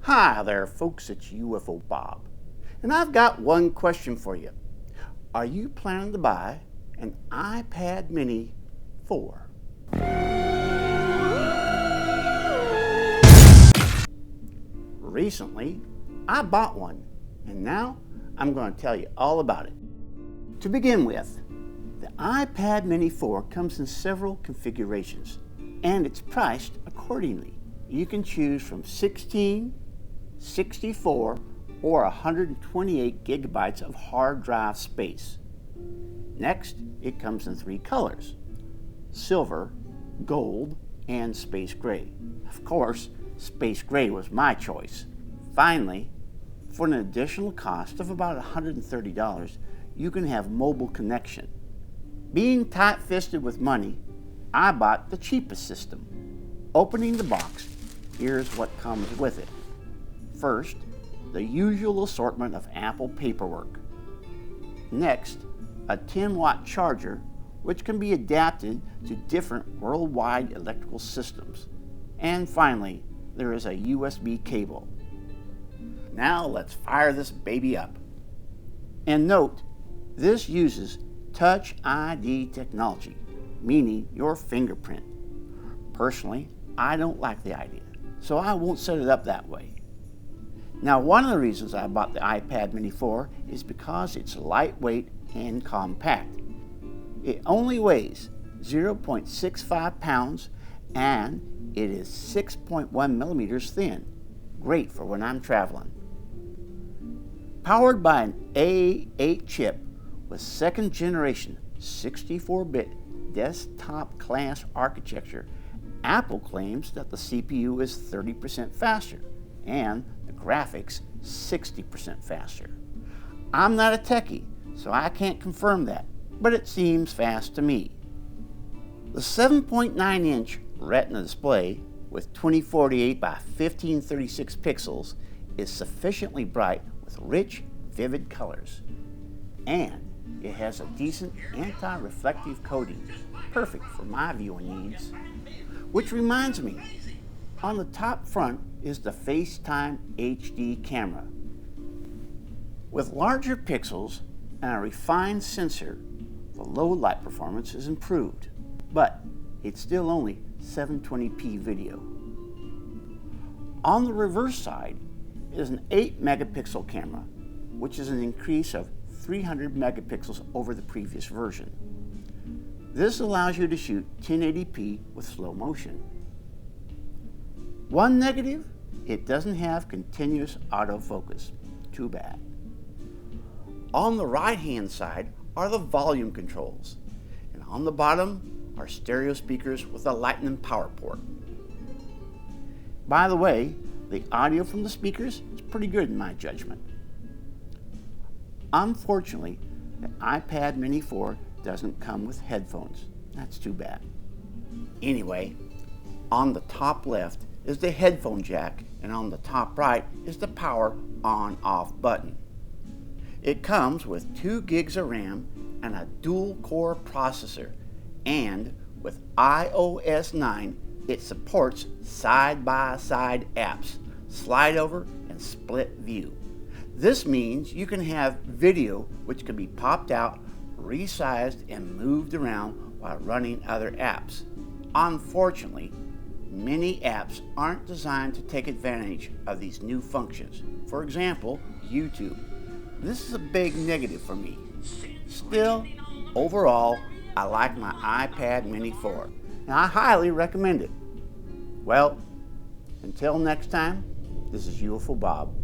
Hi there, folks, it's UFO Bob. And I've got one question for you. Are you planning to buy an iPad mini 4? Recently, I bought one, and now I'm going to tell you all about it. To begin with, the iPad mini 4 comes in several configurations, and it's priced accordingly. You can choose from 16, 64, or 128 gigabytes of hard drive space. Next, it comes in 3 colors: silver, gold, and space gray. Of course, space gray was my choice. Finally, for an additional cost of about $130, you can have mobile connection. Being tight-fisted with money, I bought the cheapest system. Opening the box, here's what comes with it. First, the usual assortment of Apple paperwork. Next, a 10-watt charger, which can be adapted to different worldwide electrical systems. And finally, there is a USB cable. Now let's fire this baby up. And note, this uses Touch ID technology, meaning your fingerprint. Personally, I don't like the idea, so I won't set it up that way. Now, one of the reasons I bought the iPad mini 4 is because it's lightweight and compact. It only weighs 0.65 pounds and it is 6.1 millimeters thin. Great for when I'm traveling. Powered by an A8 chip with second generation 64-bit desktop class architecture, Apple claims that the CPU is 30% faster and the graphics 60% faster. I'm not a techie, so I can't confirm that, but it seems fast to me. The 7.9-inch Retina display with 2048 by 1536 pixels is sufficiently bright with rich, vivid colors. And it has a decent anti-reflective coating, perfect for my viewing needs. Which reminds me, on the top front is the FaceTime HD camera. With larger pixels and a refined sensor, the low light performance is improved, but it's still only 720p video. On the reverse side is an 8 megapixel camera, which is an increase of 300 megapixels over the previous version. This allows you to shoot 1080p with slow motion. One negative, it doesn't have continuous autofocus. Too bad. On the right-hand side are the volume controls, and on the bottom are stereo speakers with a Lightning power port. By the way, the audio from the speakers is pretty good in my judgment. Unfortunately, the iPad mini 4 doesn't come with headphones. That's too bad. Anyway, on the top left is the headphone jack, and on the top right is the power on-off button. It comes with 2 gigs of RAM and a dual-core processor, and with iOS 9, it supports side-by-side apps, slide over, and split view. This means you can have video which can be popped out, resized, and moved around while running other apps. Unfortunately, many apps aren't designed to take advantage of these new functions. For example, YouTube. This is a big negative for me. Still, overall, I like my iPad mini 4, and I highly recommend it. Well, until next time, this is UFO Bob.